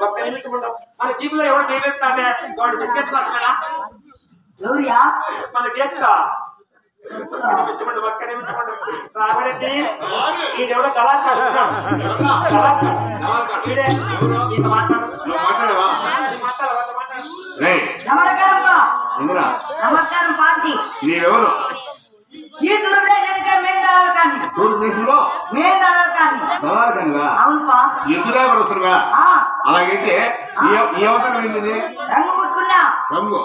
ఒక్క నిమిషం ఉండవు. మన జీబులో ఎవరు చేయలేస్తాడే వాడు బిస్కెట్ కోసమేనా ఎవరియా మనకి ఎట్లా ఒక్క నిమిషం రాబడి ఈడెవడో కళాకారు నమస్కారం పార్టీ నీవెవరు? ఈ ఎదురా పడుతురుగా. అలాగైతే ఈ అవతారం ఏంటిది? రంగు పూసుకున్నా. రంగు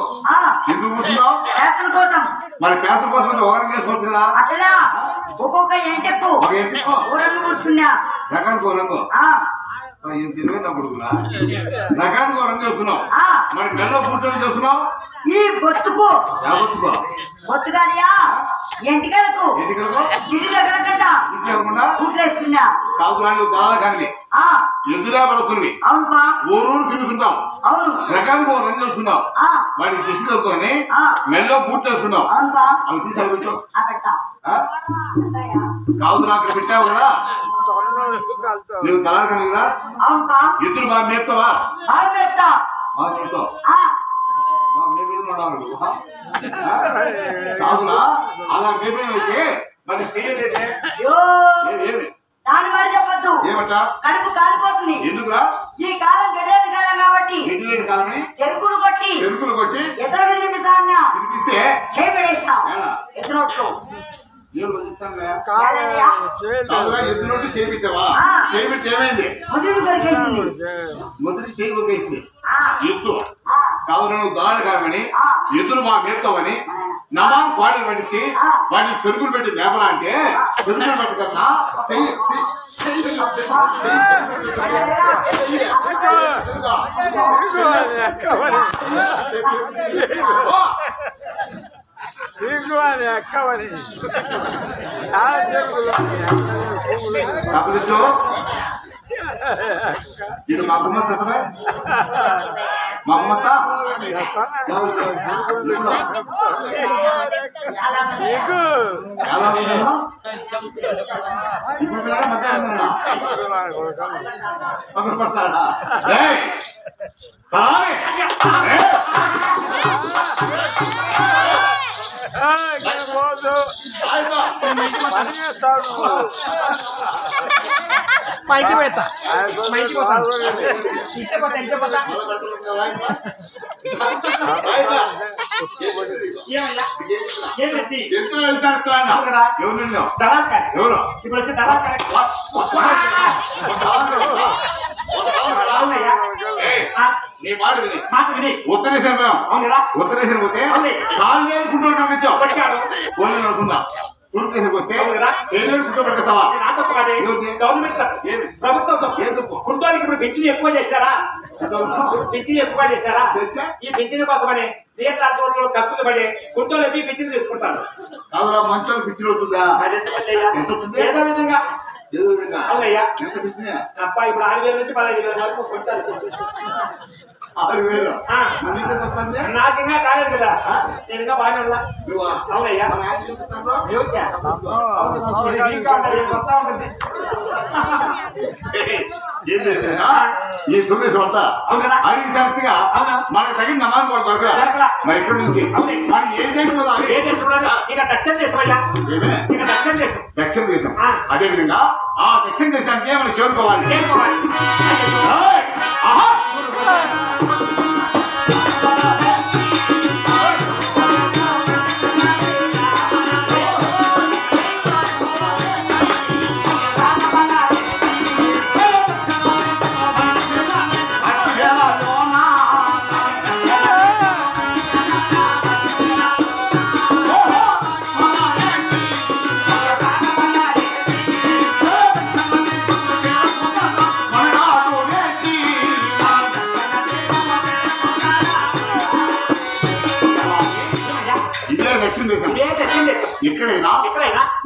ఎందుకు పూసుకున్నావు? పేదల కోసం. మరి పేదల కోసం ఒకరం చేసుకోవచ్చు కదా. అట్లా ఒక్కొక్క ఎంటెక్కు రంగు పూసుకున్నా. రకానికి రంగు తిరిగినప్పుడు రకానికి రంగు వేసుకున్నావు. మరి మెల్ల పూర్తి చేసుకున్నావు. ఈ బొచ్చుకు బొచ్చు కాదయా ఎంటికలకు ఇంటి దగ్గరకుండా గుడ్లేసుకున్నా. కాదు రాని దాదాకానికి ఎదురా పడుతుంది. అవును ఊరూరు తిరుగుతుంటావు. అవును రకానికి ఒక రంగు వేసుకున్నావు. వాడికి దిష్టి తగ్గుకొని మెల్లో పూర్తి చేసుకున్నావు. అవి తీసుకు కాదు అక్కడ పెట్టావు కదా. నువ్వు దాదాకాని కదా. ఎదురు బాగా మేపుతావా? బాగా మేపుతావు. కాదురా అలా మేమైతే మరి చేయలేదే. దాని మరి చెప్పద్దు. ఏమట? కడుపు కాలిపోతుంది. ఎందుకురా? ఈ కాలం గడిలేని కాలం కాబట్టి గడిలేని కాలమని చెరుకులు కొట్టి ఎదురు వినిపిస్తే చేయబడేస్తా ఎదురొట్లు ఎద్దునోటి చేయించావా? చేయించి ఏమైంది? మొదటి చేయి కొరికేసింది. ఎద్దు కాదు నువ్వు దళాలు కావని ఎద్దులు మా మేపుతావని నమాన్ పాడి పట్టించి వాటిని చెరుకులు పెట్టి మేపరా అంటే చెరుకులు పెట్టకన్నా తప్పలిచ్చు ఇది మా గుమ్మత్త చెప్పవే. మా గుమ్మత్త పడతాడా? మైకి పెడతా ఎవరు ఇప్పుడు వచ్చి దళాలు నీ మాట విని ఉత్తరేశ్వరం ఉత్తరేశ్వరం పోతే కాలు నేర్చుకుంటూ తెచ్చావు పోలీ అనుకుందా. తూర్పు వస్తే కుట్టబెడతావా? గవర్నమెంట్ ప్రభుత్వం కుంటానికి ఇప్పుడు పెన్షన్ ఎక్కువ చేశారా? పెన్షన్ ఎక్కువ చేశారా? ఈ పెన్షన్ కోసమని థియేటర్ కక్కులు పడి కుంటోలు ఎప్పి పెన్షన్ తీసుకుంటారు. మంచి పిచ్చి వస్తుందా? ఏదో విధంగా అవునయ్యా. అప్ప ఇప్పుడు 6,000 నుంచి 15,000 వరకు కొంటారు. 6,000 నాకు ఇంకా కాలేదు కదా. నేను ఇంకా బాగానే ఉన్నా. అవునయ్యా వస్తా ఉంటుంది. ఈ సురేష్ అంతా అడిగి తరచుగా మనకు తగిన నమాజ్ కూడా దొరకరా. మరి ఇక్కడ నుంచి మనం ఏం చేసిన ఇక దక్షిణ దేశమయ్యా. దక్షిణ దేశం. అదే విధంగా ఆ దక్షిణ దేశానికి మనం చేరుకోవాలి. ఎక్కడైనా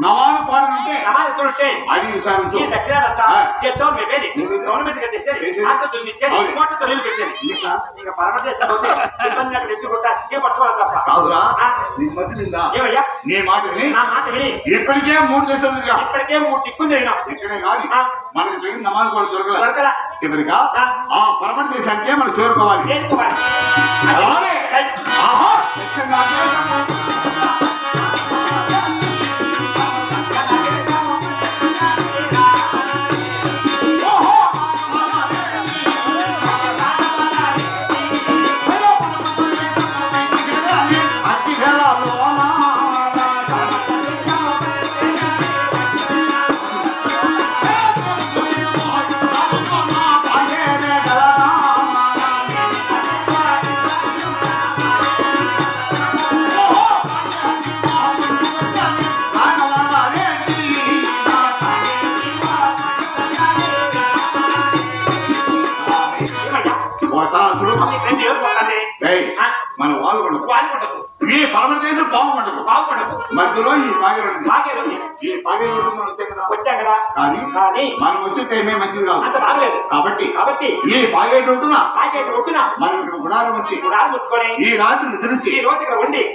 నవాను పాడుంటే అది విచారించు. కాదురా నీకు మధ్య నిందా నీ మాట విని ఇప్పటికే 3 దేశాలు ఎక్కడే కాదు మనకి తెలియని నమాను కూడా దొరకలేదు. చివరిగా ఆ పరమటి దేశానికే మనం చేరుకోవాలి. ఆహా మన వాళ్ళు ఈ పరమటి దేశం బాగుపడదు మధ్యలో ఈ పాగేరు ఈ పాగేరు వచ్చాం కదా కానీ మనం వచ్చే టైమే మంచిది కాదు. కాబట్టి ఈ పాగేరు ఉంటున్నా మనం ఇక్కడ గుడారం వచ్చి ఈ రాత్రి నిద్రించి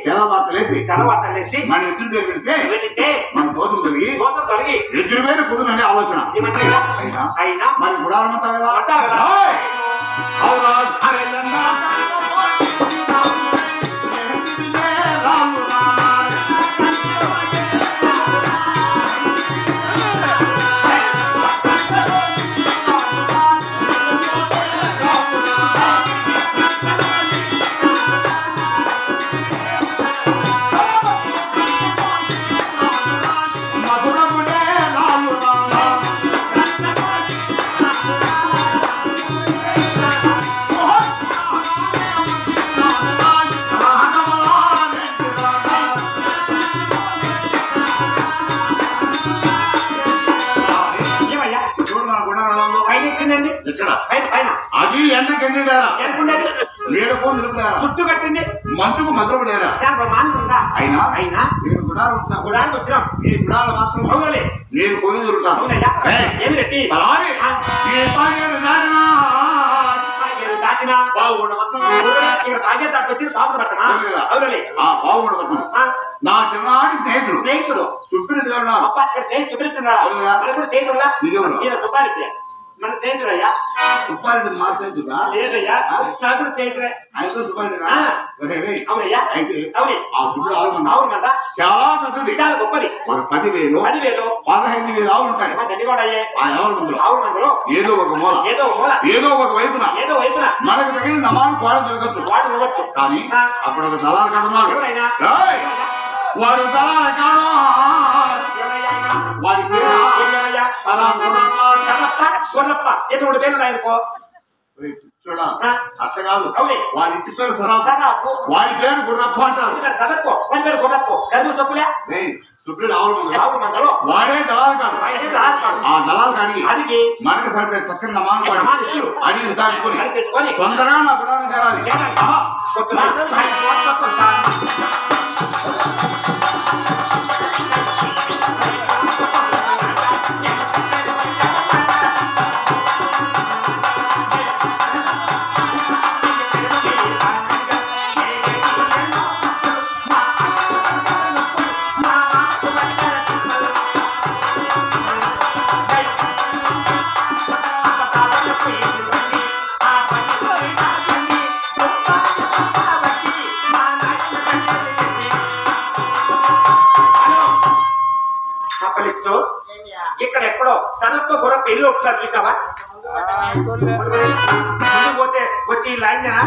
తెల్లవార్తలేసి మన ఎదురు వెళ్తే మన దోషం తొలగి ఎదురు మీద కుదురనే ఆలోచన మరి గుడారం అంతా కదా. అది ఎండకెండారా నీడకు నిలుపుతారా చుట్టూ కట్టింది మంచుకు మధురపడారా అయినా నేను గుడారానికి వచ్చినాం. ఈ గుడాల మాత్రం నేను కొని దొరుకుతాను. నా చిన్ననాటి స్నేహితుడు సుబ్రెడ్డి మన స్నేహితుడయ్యా సుబ్బారెడ్డి మా స్నేహితుడా లేదయ్యా నాకు స్నేహితుడే అయితే సుబ్బారెడ్డి అవునయ్యా అయితే ఆ సుబ్బుడు ఆవులు చాలా పెద్దది చాలా గొప్పది. ఒక 10,000 15,000 ఆవులు ఉంటాయి. ఆ ఆవుల మందులో ఏదో ఒక మూల వైపున మనకు తగిన నమాను పాడడం జరగచ్చు. కానీ అప్పుడు ఒక దళాలు కడుతున్నాడు. వాడు దళాలు కాడు వాడి చూడ అట్ట కాదు వాడి ఇంటి పేరు సరాపు వాడి పేరు గుర్రప్ప అంటారు. సుప్రీం ఆవులు వాడే దళాలు కాదు. ఆ దళాలు కాడిగి మనకి సరిపోయే చక్కని నమాను పాడి అడిగి సాగుకొని తొందరగా నా గుడాన్ని చేరాలి. గుర్రపు ఇల్లు ఒకసారి చూసావా ముందుకు పోతే వచ్చి లైన్ కదా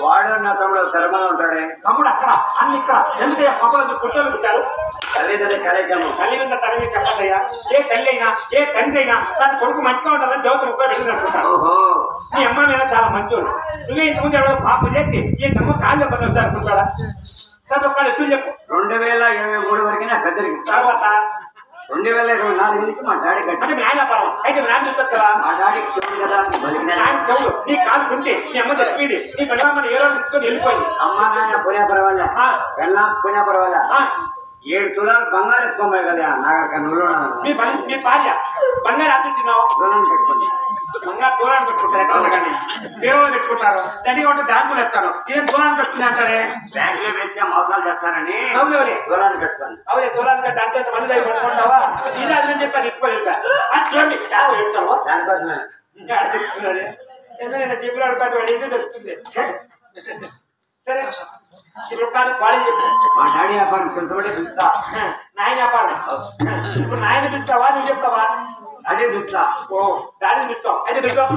వాడు నా తమ్ముడు తెలంగాణ ఉంటాడే తమ్ముడు అక్కడ అన్ని ఇక్కడ ఎందుకంటే పక్కన కుర్చోలు పెట్టారు తల్లిదండ్రుల కార్యక్రమం తల్లి మీద తల్లి చెప్పదయ్యా ఏ తల్లి అయినా ఏ తండ్రి అయినా తన కొడుకు మంచిగా ఉండాలని దేవతలు ఉపయోగించుకుంటారు నీ అమ్మ మీద చాలా మంచోడు నువ్వే ఇంతకుముందు ఎవరో పాపం చేసి ఈ తమ్మ కాళ్ళు పద్ధతి అనుకుంటాడా తర్వాత ఒక్కళ్ళు ఎప్పుడు చెప్పు 2023 వరకు నా పెద్దరికి తర్వాత 2024 నుంచి మా డాడీ కట్టి అంటే నాయన పర్వం అయితే నాన్న చూస్తారు కదా మా డాడీకి చెవుడు కదా నాయన చెవుడు నీ కాలు కుంటే నీ అమ్మ చచ్చిపోయింది నీ పెళ్ళమని ఏ రోజు తీసుకొని వెళ్ళిపోయింది అమ్మ నాన్న పోయినా పర్వాలే వెళ్ళా పోయినా పర్వాలే 7 తులాలు బంగారు ఎత్తుకోమాయి కదా నాగరిక నువ్వులో మీ భార్య బంగారు ఆపించినావు దూరం పెట్టుకుంది బంగారు దూరాన్ని పెట్టుకుంటారు ఎక్కడ కానీ సేవలు పెట్టుకుంటారు తండ్రి ఒకటి బ్యాంకులు ఎత్తారు ఏం దూరాన్ని పెట్టుకుని అంటారే బ్యాంకులో వేసి మోసాలు చేస్తారని అవును దూరాన్ని పెట్టుకోండి అవునే దూరాన్ని పెట్టి అంతే మళ్ళీ దగ్గర పెట్టుకుంటావా ఇది అదని చెప్పి ఎక్కువ చూడండి చాలా పెడతావా దానికోసమే ఇంకా చెప్తున్నారే ఎందుకంటే జీపులు అడుగుతాడు వాడు ఏదో తెలుస్తుంది సరే ఇప్పుడు కాదు కాలేజ్ చెప్పు మా డాడీ వ్యాపారం కొంచెం చూస్తా నాయన వ్యాపారం ఇప్పుడు నాయన పిలుస్తావా నువ్వు చెప్తావా అదే చూస్తా ఓ డాడీని పిలుస్తావు అయితే పిలుస్తావు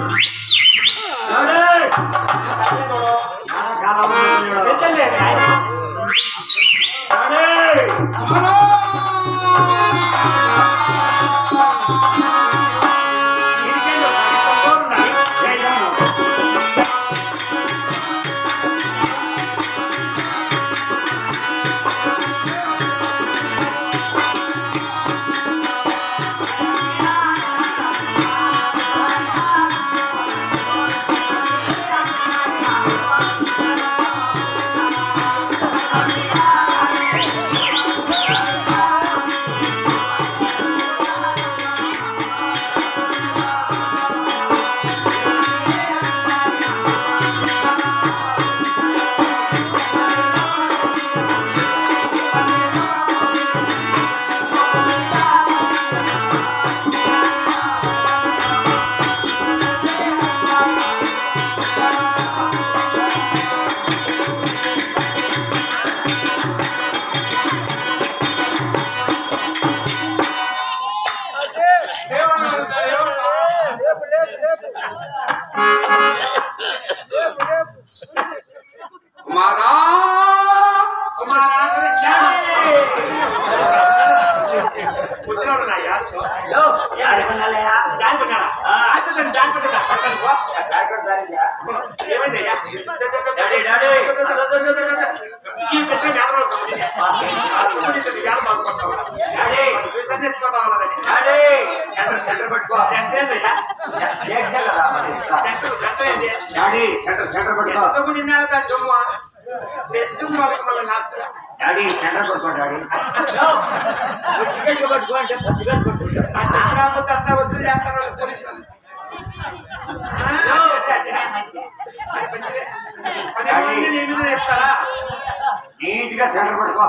నీట్గా సెంటర్ పట్టుకో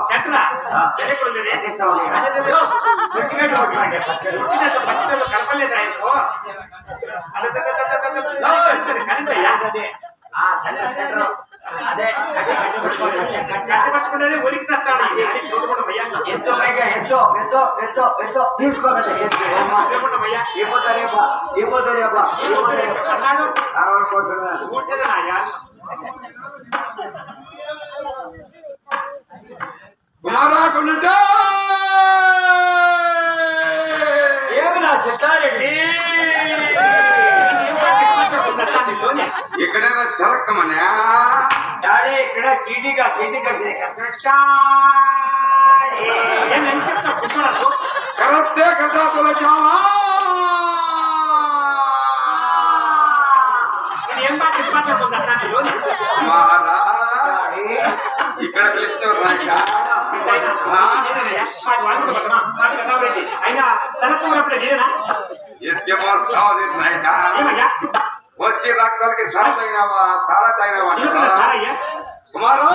అదే పట్టుకునేది ఒలికి తట్టాలి ఎంతో పైగా ఎంతో తీసుకోగలే ఏపోతారేపా కుమారాకుంటే ఏమి నా సిద్ధారెడ్డి ఇక్కడేనా చరక్కమనే డాడీ ఇక్కడ చీటీగా కరస్తే కదా తొలచావా ఏం ఇక్కడ పిలుస్తారు అయినా సనప్పుడే నేనా వచ్చి రక్తాలకి సారతైనావా కుమారు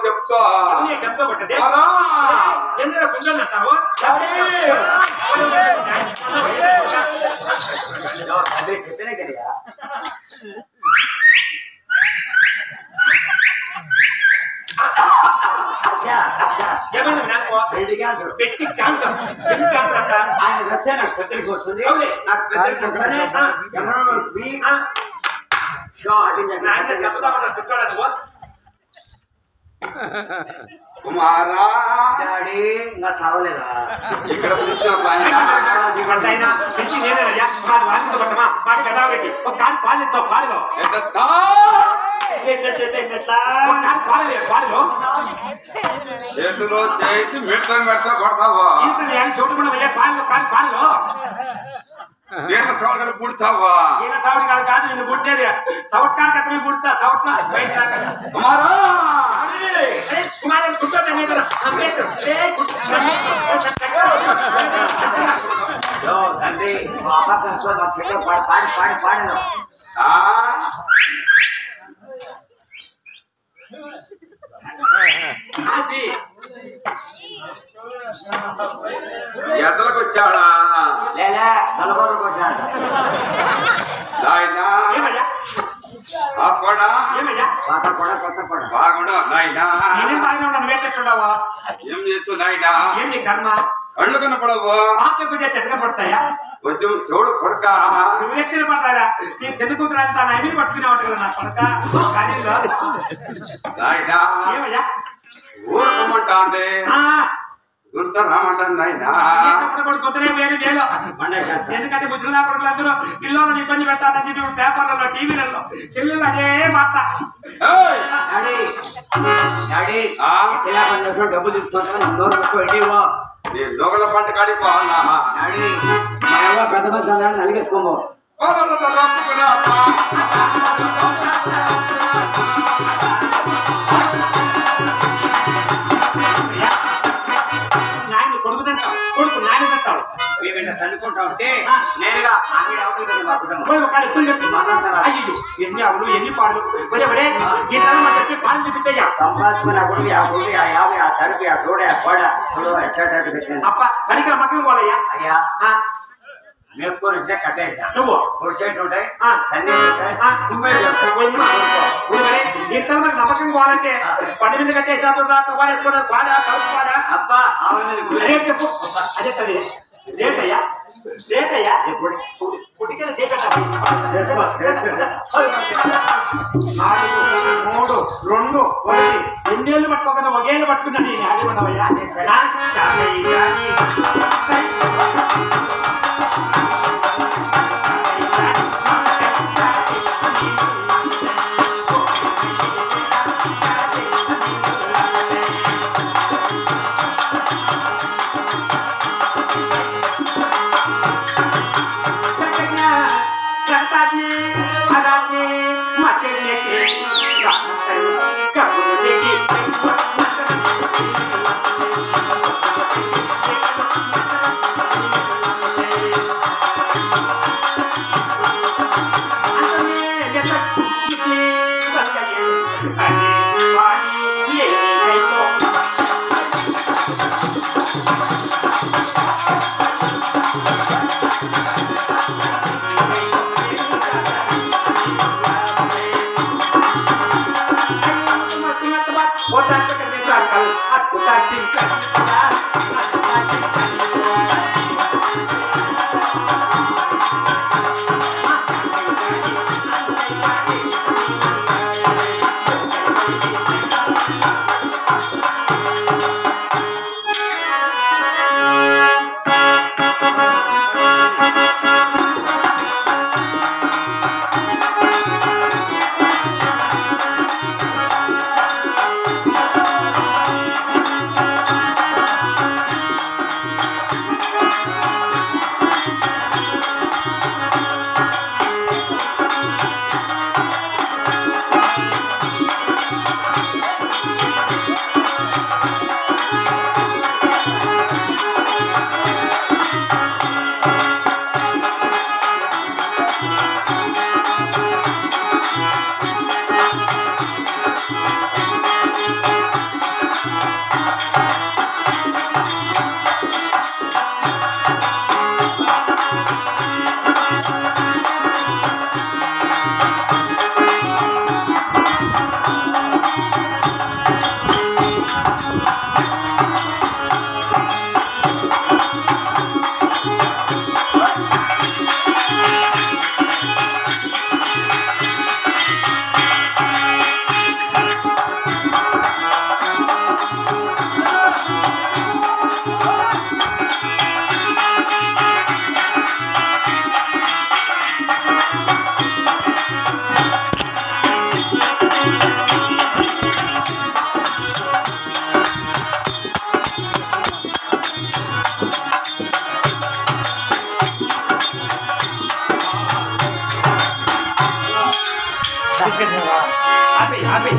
చెప్తా ఎందుకు కూర్చొని చెప్పినా కదా పెట్టి ఆయన వచ్చా నాకు పెద్దరికి వస్తుంది నాకు పెద్దరికి కుమారా డాడీ ఇంకా సావలేదా ఇక్కడ చేతిలో చేసి మెడతా కొడతావా నేను సవడ పుడతావా కాదు నిన్ను పుడిచేది సవట్కానికి అతను పుడతా సవట్లా కుమారా కుమార్ కూర్చోండి తండ్రి పాడిన ఎద్దలకు వచ్చాడా లేదా నలభైకి వచ్చాడు నాయనా ఆ కొడ కొత్త కొడ బాగుండా నాయనా నేనేం బాగానే ఉన్నాను వేటెట్టున్నావా ఏం చేస్తూ నాయనా ఏం నీ కర్మ కళ్ళు కనపడవు మాకు చెత్తగా పడతాయా కొంచెం చూడు కొడక నువ్వు ఎత్తిన పడతారా నీ చిన్న కూతురు అంతా నైమిని పట్టుకునేవాడు కదా నా పడక కానీ నాయనా ఏమయ్యా ఊరుకోమంటాంది గుంత రామంటాను నాయనా గుర్తులే వేలు వేలు ఎందుకంటే ముసలినా కొడుకులందరూ పిల్లలను ఇబ్బంది పెట్టాలని చెప్పి పేపర్లలో టీవీలలో చెల్లెలు అదే మాట డబ్బు తీసుకుంటా నీ దొంగల పంట కాడిపోవాలా పెద్ద మంది అందరూ నలిగెత్తుకోమో నాయన కొడుకు తింటాడు కొడుకు నాయన తింటాడు మేము చదువుకుంటా ఉంటే నేరుగా ఆవిడ అవుతుంది మా కుటుంబం ఒక ఎప్పుడు చెప్పి అయ్యో ఎన్ని ఆవులు ఎన్ని పాలు ఒరే ఒరే గీతలు చెప్పి పాలు చూపించయ్యా సంపాదించుకున్న కొడుకు ఆ కొడుకు ఆ యాభై ఆ తడిపి ఆ తోడే ఆ కోడ ఎట్లా పెట్టింది అప్ప పనికి మక్కలు పోలయ్యా అయ్యా మేపుకొని ఇస్తే కట్టేసా నువ్వు పొడిచేట్లు ఉంటాయి నమ్మకం పోవాలంటే పని మీద కట్టే అబ్బా చెప్పు అదే రేటయ్యా రేటయ్యా పుట్టికలు నాలుగు 3 2 1 ఎన్నేళ్ళు పట్టుకోకుండా ఒకేళ్ళు పట్టుకున్నాను నేను అది ఉండవయ్యా ఆపి